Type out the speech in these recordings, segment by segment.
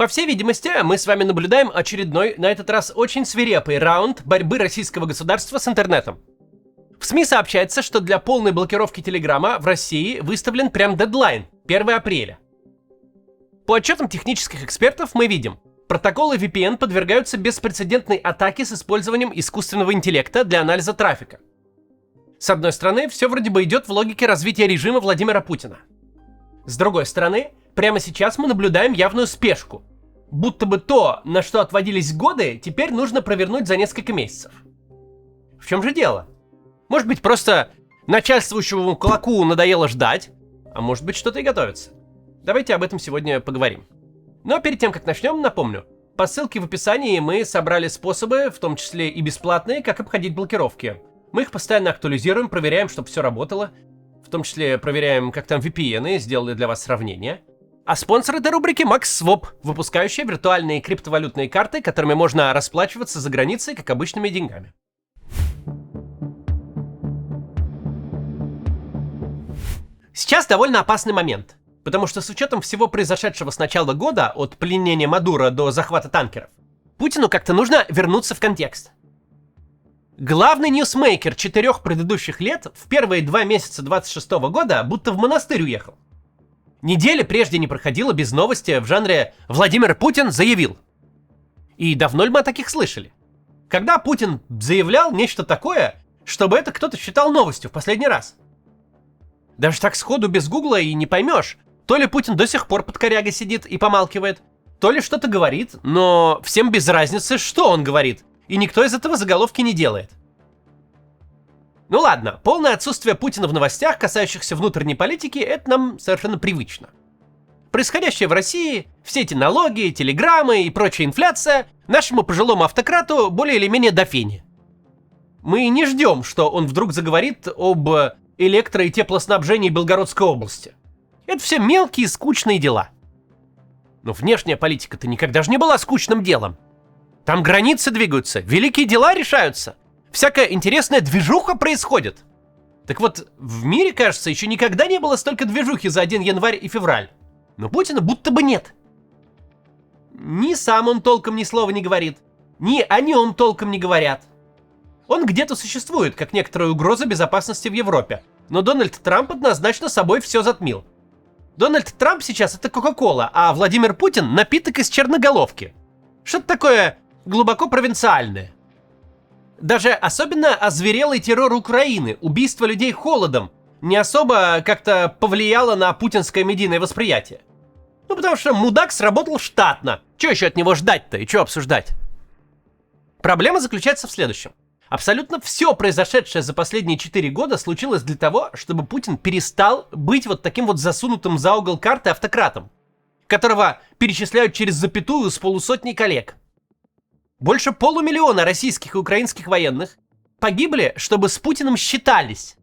По всей видимости, мы с вами наблюдаем очередной, на этот раз очень свирепый раунд борьбы российского государства с интернетом. В СМИ сообщается, что для полной блокировки Телеграма в России выставлен прям дедлайн – 1 апреля. По отчетам технических экспертов мы видим, протоколы VPN подвергаются беспрецедентной атаке с использованием искусственного интеллекта для анализа трафика. С одной стороны, все вроде бы идет в логике развития режима Владимира Путина. С другой стороны, прямо сейчас мы наблюдаем явную спешку. Будто бы то, на что отводились годы, теперь нужно провернуть за несколько месяцев. В чем же дело? Может быть, просто начальствующему кулаку надоело ждать, а может быть, что-то и готовится. Давайте об этом сегодня поговорим. Но перед тем, как начнем, напомню. По ссылке в описании мы собрали способы, в том числе и бесплатные, как обходить блокировки. Мы их постоянно актуализируем, проверяем, чтобы все работало. В том числе проверяем, как там VPN, сделали для вас сравнение. А спонсор этой рубрики MaxSwap, выпускающие виртуальные криптовалютные карты, которыми можно расплачиваться за границей, как обычными деньгами. Сейчас довольно опасный момент, потому что с учетом всего произошедшего с начала года, от пленения Мадуро до захвата танкеров, Путину как-то нужно вернуться в контекст. Главный ньюсмейкер 4 предыдущих лет в первые 2 месяца 26 года будто в монастырь уехал. Недели прежде не проходило без новости в жанре «Владимир Путин заявил». И давно ли мы о таких слышали? Когда Путин заявлял нечто такое, чтобы это кто-то считал новостью в последний раз? Даже так сходу без гугла и не поймешь, то ли Путин до сих пор под корягой сидит и помалкивает, то ли что-то говорит, но всем без разницы, что он говорит, и никто из этого заголовки не делает. Ну ладно, полное отсутствие Путина в новостях, касающихся внутренней политики, это нам совершенно привычно. Происходящее в России, все эти налоги, телеграммы и прочая инфляция нашему пожилому автократу более или менее до фени. Мы не ждем, что он вдруг заговорит об электро- и теплоснабжении Белгородской области. Это все мелкие скучные дела. Но внешняя политика-то никогда же не была скучным делом. Там границы двигаются, великие дела решаются. Всякая интересная движуха происходит. Так вот, в мире, кажется, еще никогда не было столько движухи за 1 январь и февраль. Но Путина будто бы нет. Ни сам он толком ни слова не говорит, ни о нем толком не говорят. Он где-то существует, как некоторая угроза безопасности в Европе. Но Дональд Трамп однозначно собой все затмил. Дональд Трамп сейчас это Кока-Кола, а Владимир Путин напиток из черноголовки. Что-то такое глубоко провинциальное. Даже особенно озверелый террор Украины, убийство людей холодом, не особо как-то повлияло на путинское медийное восприятие. Ну потому что мудак сработал штатно. Че еще от него ждать-то и че обсуждать? Проблема заключается в следующем. Абсолютно все произошедшее за последние 4 года случилось для того, чтобы Путин перестал быть вот таким вот засунутым за угол карты автократом, которого перечисляют через запятую с полусотней коллег. Больше 500 000 российских и украинских военных погибли, чтобы с Путиным считались.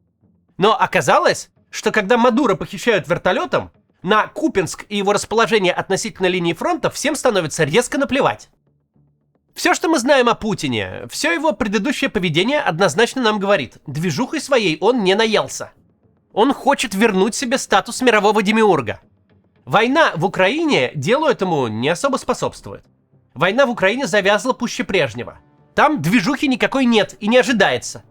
Но оказалось, что когда Мадуро похищают вертолетом, на Купянск и его расположение относительно линии фронта всем становится резко наплевать. Все, что мы знаем о Путине, все его предыдущее поведение однозначно нам говорит, движухой своей он не наелся. Он хочет вернуть себе статус мирового демиурга. Война в Украине делу этому не особо способствует. Война в Украине завязла пуще прежнего. Там движухи никакой нет и не ожидается.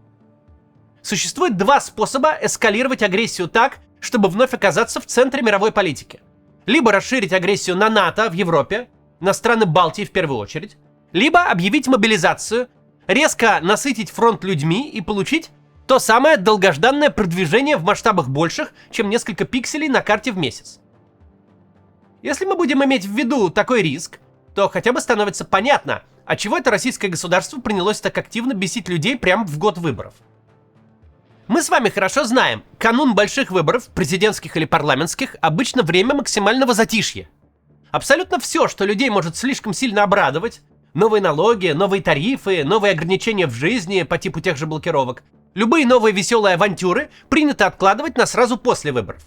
Существует 2 способа эскалировать агрессию так, чтобы вновь оказаться в центре мировой политики. Либо расширить агрессию на НАТО в Европе, на страны Балтии в первую очередь, либо объявить мобилизацию, резко насытить фронт людьми и получить то самое долгожданное продвижение в масштабах больших, чем несколько пикселей на карте в месяц. Если мы будем иметь в виду такой риск, то хотя бы становится понятно, отчего это российское государство принялось так активно бесить людей прямо в год выборов. Мы с вами хорошо знаем, канун больших выборов, президентских или парламентских, обычно время максимального затишья. Абсолютно все, что людей может слишком сильно обрадовать, новые налоги, новые тарифы, новые ограничения в жизни по типу тех же блокировок, любые новые веселые авантюры принято откладывать на сразу после выборов.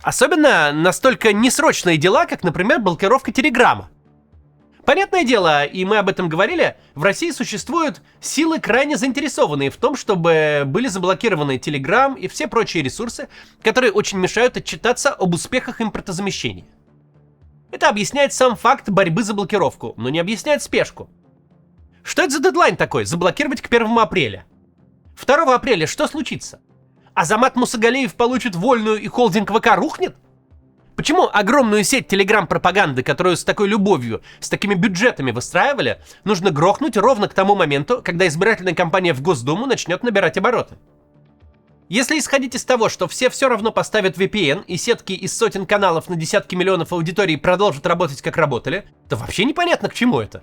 Особенно настолько несрочные дела, как, например, блокировка Телеграма. Понятное дело, и мы об этом говорили, в России существуют силы, крайне заинтересованные в том, чтобы были заблокированы Telegram и все прочие ресурсы, которые очень мешают отчитаться об успехах импортозамещения. Это объясняет сам факт борьбы за блокировку, но не объясняет спешку. Что это за дедлайн такой, заблокировать к 1 апреля? 2 апреля что случится? Азамат Мусагалиев получит вольную и холдинг ВК рухнет? Почему огромную сеть телеграм-пропаганды, которую с такой любовью, с такими бюджетами выстраивали, нужно грохнуть ровно к тому моменту, когда избирательная кампания в Госдуму начнет набирать обороты? Если исходить из того, что все равно поставят VPN и сетки из сотен каналов на десятки миллионов аудиторий продолжат работать как работали, то вообще непонятно, к чему это.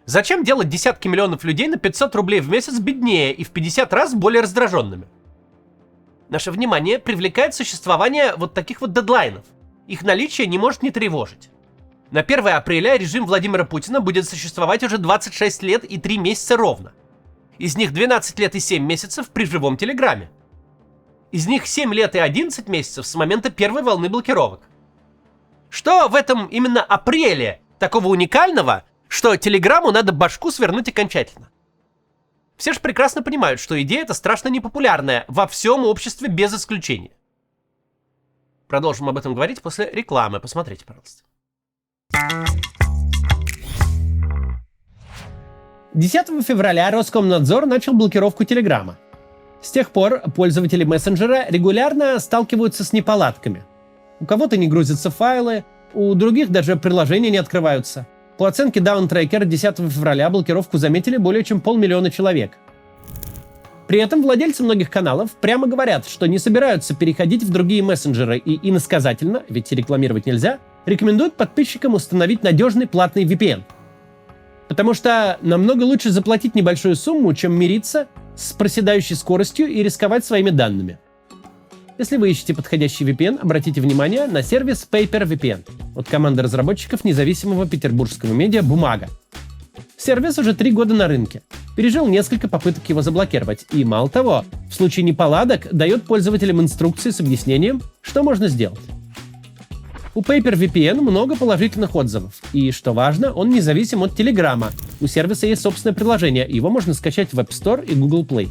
Зачем делать десятки миллионов людей на 500 рублей в месяц беднее и в 50 раз более раздраженными? Наше внимание привлекает существование вот таких вот дедлайнов. Их наличие не может не тревожить. На 1 апреля режим Владимира Путина будет существовать уже 26 лет и 3 месяца ровно. Из них 12 лет и 7 месяцев при живом Телеграме. Из них 7 лет и 11 месяцев с момента первой волны блокировок. Что в этом именно апреле такого уникального, что Телеграму надо башку свернуть окончательно? Все же прекрасно понимают, что идея эта страшно непопулярная во всем обществе без исключения. Продолжим об этом говорить после рекламы. Посмотрите, пожалуйста. 10 февраля Роскомнадзор начал блокировку Телеграма. С тех пор пользователи мессенджера регулярно сталкиваются с неполадками. У кого-то не грузятся файлы, у других даже приложения не открываются. По оценке Downtracker 10 февраля блокировку заметили более чем 500 000 человек. При этом владельцы многих каналов прямо говорят, что не собираются переходить в другие мессенджеры и иносказательно, ведь рекламировать нельзя, рекомендуют подписчикам установить надежный платный VPN. Потому что намного лучше заплатить небольшую сумму, чем мириться с проседающей скоростью и рисковать своими данными. Если вы ищете подходящий VPN, обратите внимание на сервис PaperVPN от команды разработчиков независимого петербургского медиа «Бумага». Сервис уже 3 года на рынке, пережил несколько попыток его заблокировать и, мало того, в случае неполадок дает пользователям инструкции с объяснением, что можно сделать. У PaperVPN много положительных отзывов, и, что важно, он независим от Телеграма. У сервиса есть собственное приложение, его можно скачать в App Store и Google Play.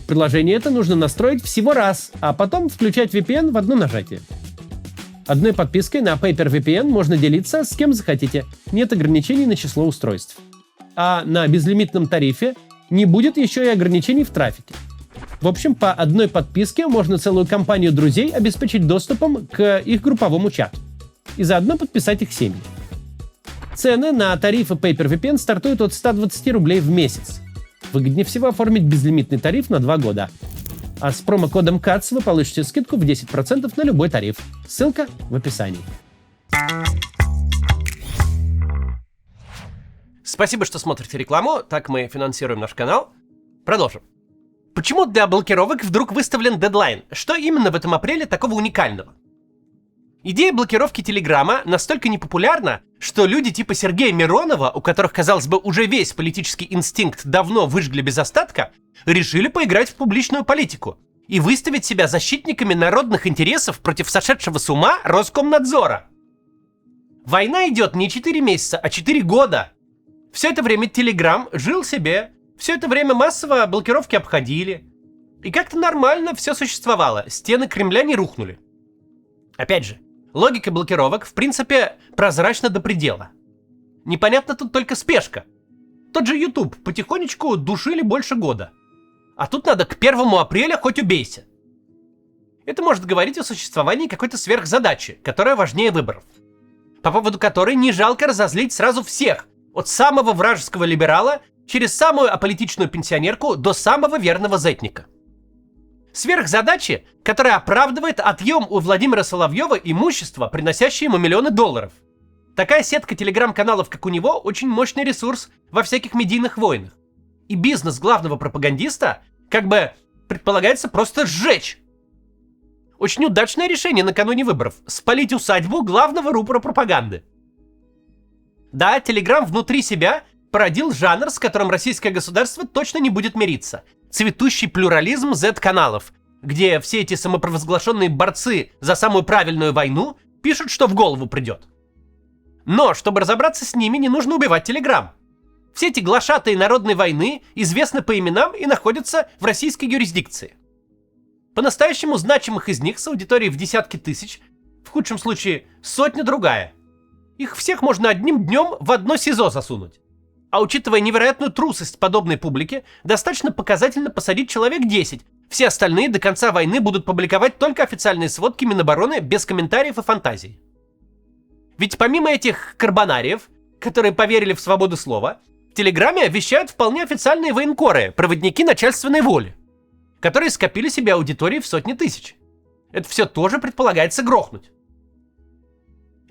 Приложение это нужно настроить всего раз, а потом включать VPN в одно нажатие. Одной подпиской на PaperVPN можно делиться с кем захотите, нет ограничений на число устройств. А на безлимитном тарифе не будет еще и ограничений в трафике. В общем, по одной подписке можно целую компанию друзей обеспечить доступом к их групповому чату и заодно подписать их семьи. Цены на тарифы PaperVPN стартуют от 120 рублей в месяц. Выгоднее всего оформить безлимитный тариф на 2 года. А с промокодом CATS вы получите скидку в 10% на любой тариф. Ссылка в описании. Спасибо, что смотрите рекламу. Так мы финансируем наш канал. Продолжим. Почему для блокировок вдруг выставлен дедлайн? Что именно в этом апреле такого уникального? Идея блокировки Телеграма настолько непопулярна, что люди типа Сергея Миронова, у которых, казалось бы, уже весь политический инстинкт давно выжгли без остатка, решили поиграть в публичную политику и выставить себя защитниками народных интересов против сошедшего с ума Роскомнадзора. Война идет не 4 месяца, а 4 года. Все это время Телеграм жил себе, все это время массово блокировки обходили. И как-то нормально все существовало, стены Кремля не рухнули. Опять же, логика блокировок, в принципе, прозрачна до предела. Непонятно тут только спешка. Тот же YouTube потихонечку душили больше года. А тут надо к 1 апреля хоть убейся. Это может говорить о существовании какой-то сверхзадачи, которая важнее выборов. По поводу которой не жалко разозлить сразу всех, от самого вражеского либерала через самую аполитичную пенсионерку до самого верного зетника. Сверхзадачи, которая оправдывает отъем у Владимира Соловьева имущества, приносящее ему миллионы долларов. Такая сетка телеграм-каналов, как у него, очень мощный ресурс во всяких медийных войнах. И бизнес главного пропагандиста, как бы, предполагается просто сжечь. Очень удачное решение накануне выборов – спалить усадьбу главного рупора пропаганды. Да, Телеграм внутри себя породил жанр, с которым российское государство точно не будет мириться. Цветущий плюрализм Z-каналов, где все эти самопровозглашенные борцы за самую правильную войну пишут, что в голову придет. Но, чтобы разобраться с ними, не нужно убивать Телеграм. Все эти глашатые народной войны известны по именам и находятся в российской юрисдикции. По-настоящему значимых из них с аудиторией в десятки тысяч В худшем случае сотня другая. Их всех можно одним днем в одно СИЗО засунуть. А учитывая невероятную трусость подобной публики, достаточно показательно посадить человек 10. Все остальные до конца войны будут публиковать только официальные сводки Минобороны без комментариев и фантазий. Ведь помимо этих карбонариев, которые поверили в свободу слова, в Телеграме вещают вполне официальные военкоры, проводники начальственной воли, которые скопили себе аудитории в сотни тысяч. Это все тоже предполагается грохнуть.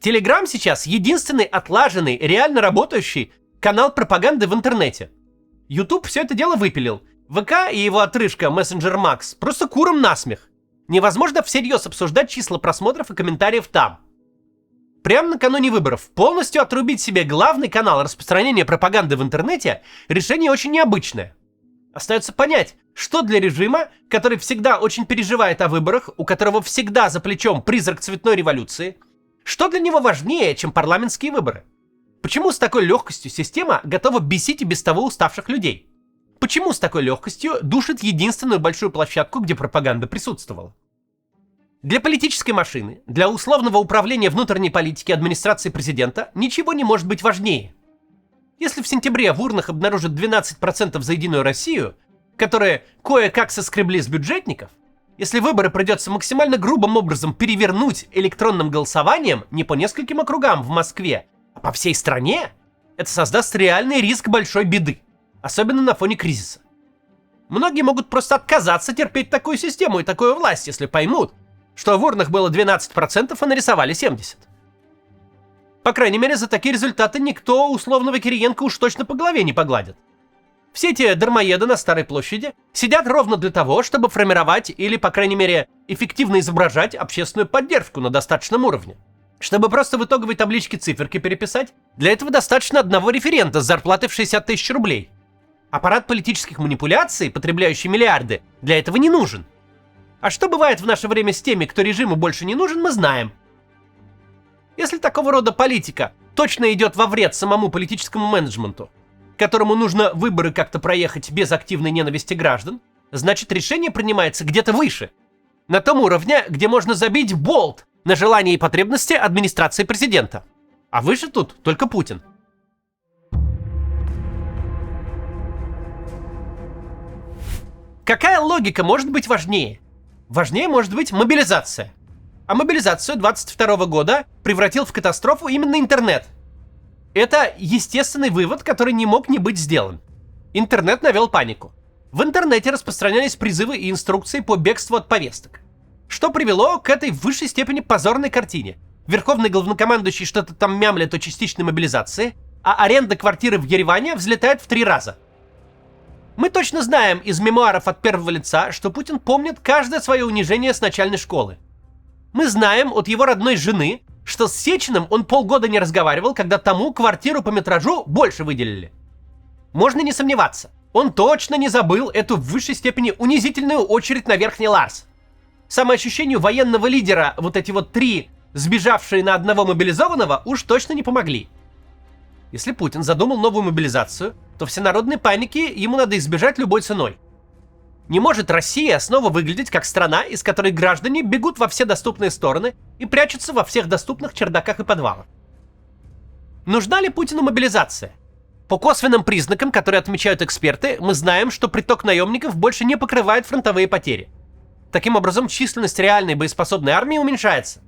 Телеграм сейчас единственный отлаженный, реально работающий канал пропаганды в интернете. YouTube все это дело выпилил. ВК и его отрыжка Messenger Max просто куром насмех. Невозможно всерьез обсуждать числа просмотров и комментариев там. Прямо накануне выборов полностью отрубить себе главный канал распространения пропаганды в интернете – решение очень необычное. Остается понять, что для режима, который всегда очень переживает о выборах, у которого всегда за плечом призрак цветной революции, что для него важнее, чем парламентские выборы? Почему с такой легкостью система готова бесить и без того уставших людей? Почему с такой легкостью душит единственную большую площадку, где пропаганда присутствовала? Для политической машины, для условного управления внутренней политики администрации президента ничего не может быть важнее. Если в сентябре в урнах обнаружат 12% за Единую Россию, которые кое-как соскребли с бюджетников, если выборы придется максимально грубым образом перевернуть электронным голосованием не по нескольким округам в Москве, а по всей стране, это создаст реальный риск большой беды, особенно на фоне кризиса. Многие могут просто отказаться терпеть такую систему и такую власть, если поймут, что в урнах было 12%, а нарисовали 70%. По крайней мере, за такие результаты никто условного Кириенко уж точно по голове не погладит. Все эти дармоеды на Старой площади сидят ровно для того, чтобы формировать или, по крайней мере, эффективно изображать общественную поддержку на достаточном уровне. Чтобы просто в итоговой табличке циферки переписать, для этого достаточно одного референта с зарплатой в 60 тысяч рублей. Аппарат политических манипуляций, потребляющий миллиарды, для этого не нужен. А что бывает в наше время с теми, кто режиму больше не нужен, мы знаем. Если такого рода политика точно идет во вред самому политическому менеджменту, которому нужно выборы как-то проехать без активной ненависти граждан, значит решение принимается где-то выше, на том уровне, где можно забить болт на желания и потребности администрации президента. А выше тут только Путин. Какая логика может быть важнее? Важнее может быть мобилизация. А мобилизацию 22 года превратил в катастрофу именно интернет. Это естественный вывод, который не мог не быть сделан. Интернет навел панику. В интернете распространялись призывы и инструкции по бегству от повесток. Что привело к этой в высшей степени позорной картине. Верховный главнокомандующий что-то там мямлит о частичной мобилизации, а аренда квартиры в Ереване взлетает в 3 раза. Мы точно знаем из мемуаров от первого лица, что Путин помнит каждое свое унижение с начальной школы. Мы знаем от его родной жены, что с Сечиным он полгода не разговаривал, когда тому квартиру по метражу больше выделили. Можно не сомневаться, он точно не забыл эту в высшей степени унизительную очередь на Верхний Ларс. Самоощущению военного лидера вот эти вот 3, сбежавшие на одного мобилизованного, уж точно не помогли. Если Путин задумал новую мобилизацию, то всенародной паники ему надо избежать любой ценой. Не может Россия снова выглядеть как страна, из которой граждане бегут во все доступные стороны и прячутся во всех доступных чердаках и подвалах. Нужна ли Путину мобилизация? По косвенным признакам, которые отмечают эксперты, мы знаем, что приток наемников больше не покрывает фронтовые потери. Таким образом, численность реальной боеспособной армии уменьшается.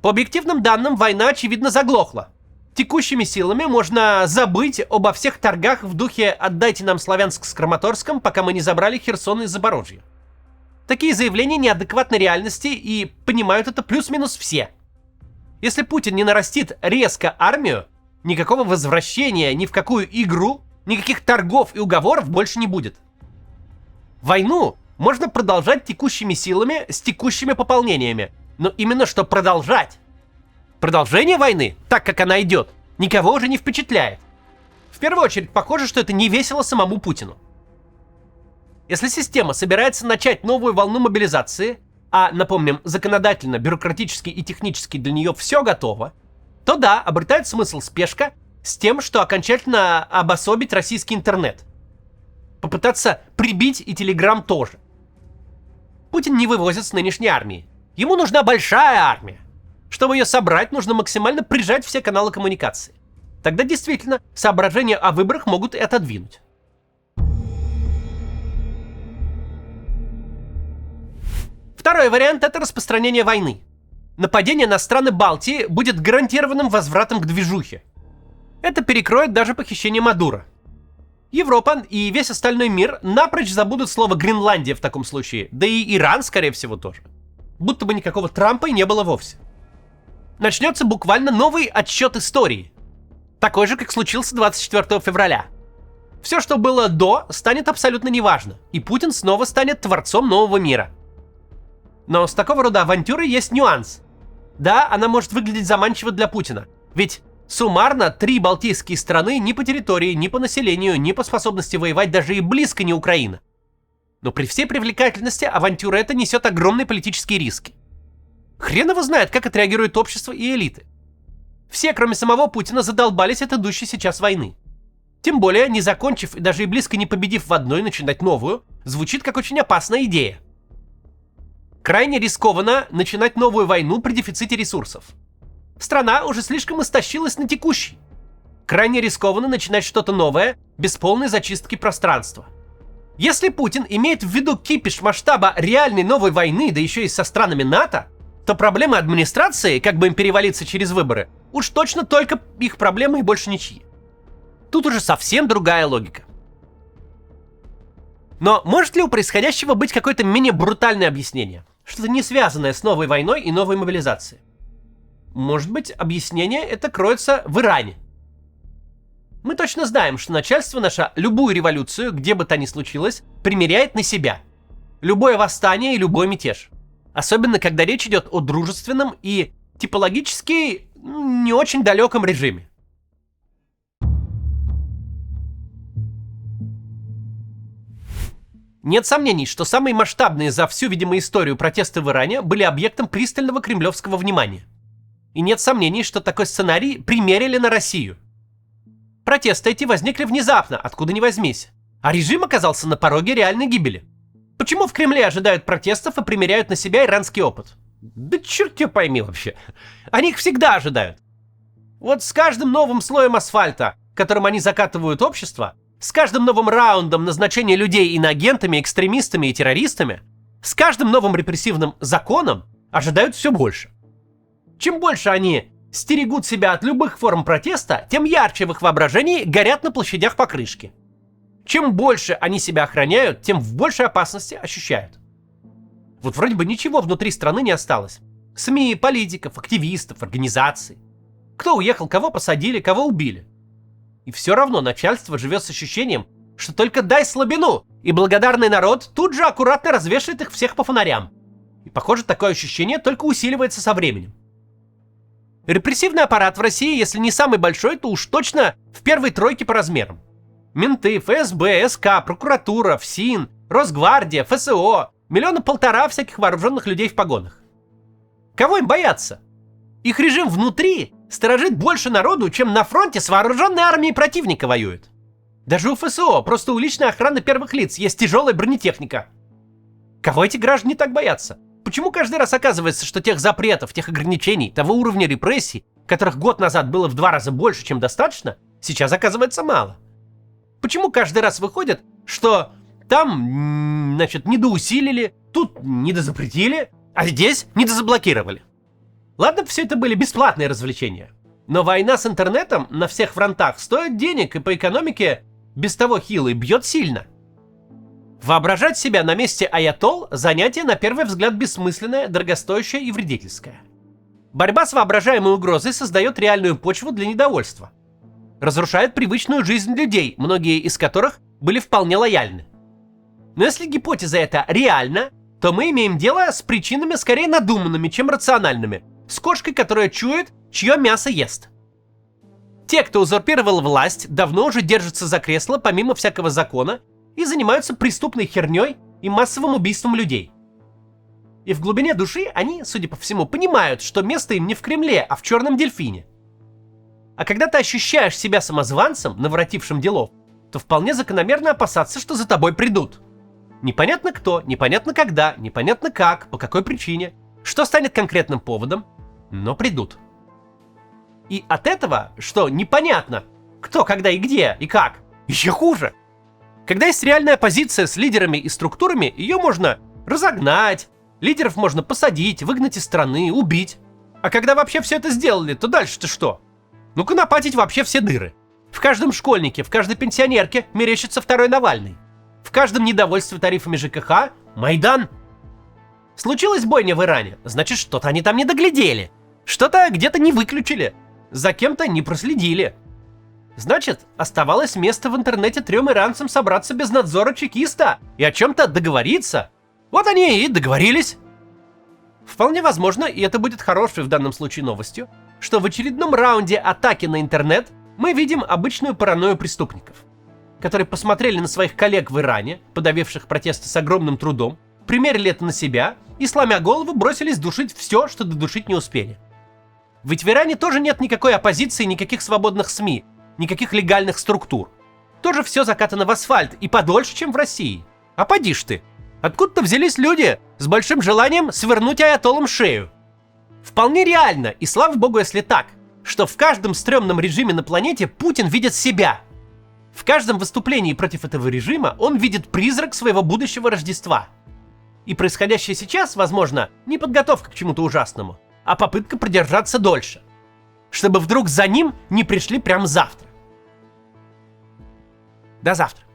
По объективным данным, война, очевидно, заглохла. Текущими силами можно забыть обо всех торгах в духе «отдайте нам Славянск с Краматорском, пока мы не забрали Херсон и Запорожье». Такие заявления неадекватны реальности, и понимают это плюс-минус все. Если Путин не нарастит резко армию, никакого возвращения ни в какую игру, никаких торгов и уговоров больше не будет. Войну можно продолжать текущими силами с текущими пополнениями, но именно что продолжать. Продолжение войны, так как она идет, никого уже не впечатляет. В первую очередь, похоже, что это не весело самому Путину. Если система собирается начать новую волну мобилизации, а, напомним, законодательно, бюрократически и технически для нее все готово, то да, обретает смысл спешка с тем, что окончательно обособить российский интернет. Попытаться прибить и Телеграм тоже. Путин не вывозит с нынешней армии. Ему нужна большая армия. Чтобы ее собрать, нужно максимально прижать все каналы коммуникации. Тогда действительно соображения о выборах могут и отодвинуть. Второй вариант – это распространение войны. Нападение на страны Балтии будет гарантированным возвратом к движухе. Это перекроет даже похищение Мадуро. Европа и весь остальной мир напрочь забудут слово «Гренландия» в таком случае, да и Иран, скорее всего, тоже. Будто бы никакого Трампа и не было вовсе. Начнется буквально новый отсчет истории. Такой же, как случился 24 февраля. Все, что было до, станет абсолютно неважно, и Путин снова станет творцом нового мира. Но с такого рода авантюрой есть нюанс. Да, она может выглядеть заманчиво для Путина, ведь суммарно 3 балтийские страны ни по территории, ни по населению, ни по способности воевать даже и близко не Украина. Но при всей привлекательности авантюра эта несет огромные политические риски. Хрен его знает, как отреагирует общество и элиты. Все, кроме самого Путина, задолбались от идущей сейчас войны. Тем более, не закончив и даже и близко не победив в одной, начинать новую, звучит как очень опасная идея. Крайне рискованно начинать новую войну при дефиците ресурсов. Страна уже слишком истощилась на текущей. Крайне рискованно начинать что-то новое без полной зачистки пространства. Если Путин имеет в виду кипиш масштаба реальной новой войны, да еще и со странами НАТО, то проблемы администрации, как бы им перевалиться через выборы, уж точно только их проблемы и больше ничьи. Тут уже совсем другая логика. Но может ли у происходящего быть какое-то менее брутальное объяснение? Что-то не связанное с новой войной и новой мобилизацией? Может быть, объяснение это кроется в Иране. Мы точно знаем, что начальство наше любую революцию, где бы то ни случилось, примеряет на себя. Любое восстание и любой мятеж. Особенно, когда речь идет о дружественном и типологически не очень далеком режиме. Нет сомнений, что самые масштабные за всю, видимо, историю протесты в Иране были объектом пристального кремлевского внимания. И нет сомнений, что такой сценарий примерили на Россию. Протесты эти возникли внезапно, откуда ни возьмись, а режим оказался на пороге реальной гибели. Почему в Кремле ожидают протестов и примеряют на себя иранский опыт? Да черт тебя пойми вообще. Они их всегда ожидают. Вот с каждым новым слоем асфальта, которым они закатывают общество, с каждым новым раундом назначения людей иноагентами, экстремистами и террористами, с каждым новым репрессивным законом ожидают все больше. Чем больше они стерегут себя от любых форм протеста, тем ярче в их воображении горят на площадях покрышки. Чем больше они себя охраняют, тем в большей опасности ощущают. Вот вроде бы ничего внутри страны не осталось. СМИ, политиков, активистов, организаций. Кто уехал, кого посадили, кого убили. И все равно начальство живет с ощущением, что только дай слабину, и благодарный народ тут же аккуратно развешивает их всех по фонарям. И похоже, такое ощущение только усиливается со временем. Репрессивный аппарат в России, если не самый большой, то уж точно в первой тройке по размерам. Менты, ФСБ, СК, прокуратура, ФСИН, Росгвардия, ФСО, 1,5 миллиона всяких вооруженных людей в погонах. Кого им бояться? Их режим внутри сторожит больше народу, чем на фронте с вооруженной армией противника воюет. Даже у ФСО, просто у личной охраны первых лиц, есть тяжелая бронетехника. Кого эти граждане так боятся? Почему каждый раз оказывается, что тех запретов, тех ограничений, того уровня репрессий, которых год назад было в 2 раза больше, чем достаточно, сейчас оказывается мало? Почему каждый раз выходит, что там, недоусилили, тут недозапретили, а здесь недозаблокировали? Ладно, все это были бесплатные развлечения. Но война с интернетом на всех фронтах стоит денег и по экономике без того хилой бьет сильно. Воображать себя на месте аятолл – занятие, на первый взгляд, бессмысленное, дорогостоящее и вредительское. Борьба с воображаемой угрозой создает реальную почву для недовольства. Разрушает привычную жизнь людей, многие из которых были вполне лояльны. Но если гипотеза эта реальна, то мы имеем дело с причинами скорее надуманными, чем рациональными, с кошкой, которая чует, чье мясо ест. Те, кто узурпировал власть, давно уже держатся за кресло помимо всякого закона и занимаются преступной херней и массовым убийством людей. И в глубине души они, судя по всему, понимают, что место им не в Кремле, а в черном дельфине. А когда ты ощущаешь себя самозванцем, наворотившим делов, то вполне закономерно опасаться, что за тобой придут. Непонятно кто, непонятно когда, непонятно как, по какой причине, что станет конкретным поводом. но придут. И от этого, что непонятно, кто, когда и где, и как, еще хуже. Когда есть реальная оппозиция с лидерами и структурами, ее можно разогнать, лидеров можно посадить, выгнать из страны, убить. А когда вообще все это сделали, то дальше-то что? Ну-ка напатить вообще все дыры. В каждом школьнике, в каждой пенсионерке мерещится второй Навальный. В каждом недовольстве тарифами ЖКХ – Майдан. Случилась бойня в Иране, значит, что-то они там не доглядели. Что-то где-то не выключили. За кем-то не проследили. Значит, оставалось место в интернете 3 иранцам собраться без надзора чекиста и о чем-то договориться. Вот они и договорились. Вполне возможно, и это будет хорошей в данном случае новостью, что в очередном раунде атаки на интернет мы видим обычную паранойю преступников, которые посмотрели на своих коллег в Иране, подавивших протесты с огромным трудом, примерили это на себя и, сломя голову, бросились душить все, что додушить не успели. Ведь в Иране тоже нет никакой оппозиции, никаких свободных СМИ, никаких легальных структур. Тоже все закатано в асфальт и подольше, чем в России. А поди ж ты, откуда-то взялись люди с большим желанием свернуть аятоллам шею. Вполне реально, и слава богу, если так, что в каждом стрёмном режиме на планете Путин видит себя. В каждом выступлении против этого режима он видит призрак своего будущего Рождества. И происходящее сейчас, возможно, не подготовка к чему-то ужасному, а попытка продержаться дольше. Чтобы вдруг за ним не пришли прямо завтра. До завтра.